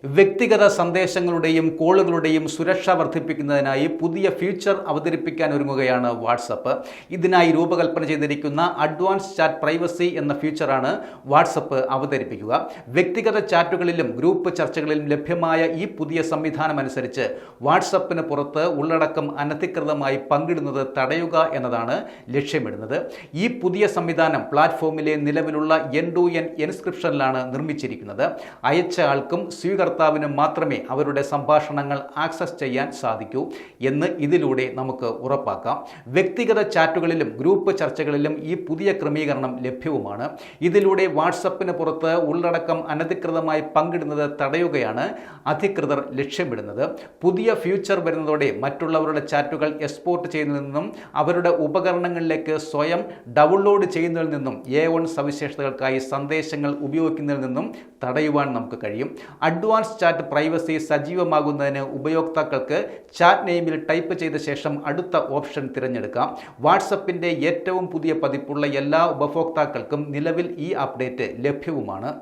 വ്യക്തിഗത സന്ദേശങ്ങളുടെയും കോളുകളുടെയും സുരക്ഷ വർദ്ധിപ്പിക്കുന്നതിനായി പുതിയ ഫീച്ചർ അവതരിപ്പിക്കാൻ ഒരുങ്ങുകയാണ് വാട്സപ്പ്. ഇതിനായി രൂപകൽപ്പന ചെയ്തിരിക്കുന്ന അഡ്വാൻസ് ചാറ്റ് പ്രൈവസി എന്ന ഫീച്ചറാണ് വാട്സപ്പ് അവതരിപ്പിക്കുക. വ്യക്തിഗത ചാറ്റുകളിലും ഗ്രൂപ്പ് ചർച്ചകളിലും ലഭ്യമായ ഈ പുതിയ സംവിധാനം അനുസരിച്ച് വാട്സപ്പിന് പുറത്ത് ഉള്ളടക്കം അനധികൃതമായി പങ്കിടുന്നത് തടയുക എന്നതാണ് ലക്ഷ്യമിടുന്നത്. ഈ പുതിയ സംവിധാനം പ്ലാറ്റ്ഫോമിലെ നിലവിലുള്ള എൻഡ്-ടു-എൻഡ് എൻക്രിപ്ഷനിലാണ് നിർമ്മിച്ചിരിക്കുന്നത്. അയച്ച ആൾക്കും സ്വീകർത്താവിനും മാത്രമേ അവരുടെ സംഭാഷണങ്ങൾ ആക്സസ് ചെയ്യാൻ സാധിക്കൂ എന്ന് ഇതിലൂടെ നമുക്ക് ഉറപ്പാക്കാം. വ്യക്തിഗത ചാറ്റുകളിലും ഗ്രൂപ്പ് ചർച്ചകളിലും ഈ പുതിയ ക്രമീകരണം ലഭ്യവുമാണ്. ഇതിലൂടെ വാട്സപ്പിന് പുറത്ത് ഉള്ളടക്കം അനധികൃതമായി പങ്കിടുന്നത് തടയുകയാണ് അധികൃതർ ലക്ഷ്യമിടുന്നത്. പുതിയ ഫീച്ചർ വരുന്നതോടെ മറ്റുള്ളവരുടെ ചാറ്റുകൾ എക്സ്പോർട്ട് ചെയ്യുന്നതിൽ നിന്നും അവരുടെ ഉപകരണങ്ങളിലേക്ക് സ്വയം ഡൗൺലോഡ് ചെയ്യുന്നതിൽ നിന്നും A1 സവിശേഷതകൾക്കായി സന്ദേശങ്ങൾ ഉപയോഗിക്കുന്നതിൽ നിന്നും തടയുവാൻ നമുക്ക് കഴിയും. അഡ്വാൻസ് ചാറ്റ് പ്രൈവസി സജീവമാകുന്നതിന് ഉപയോക്താക്കൾക്ക് ചാറ്റ് നെയിമിൽ ടൈപ്പ് ചെയ്ത ശേഷം അടുത്ത ഓപ്ഷൻ തിരഞ്ഞെടുക്കാം. വാട്സപ്പിൻ്റെ ഏറ്റവും പുതിയ പതിപ്പുള്ള എല്ലാ ഉപഭോക്താക്കൾക്കും നിലവിൽ ഈ അപ്ഡേറ്റ് ലഭ്യവുമാണ്.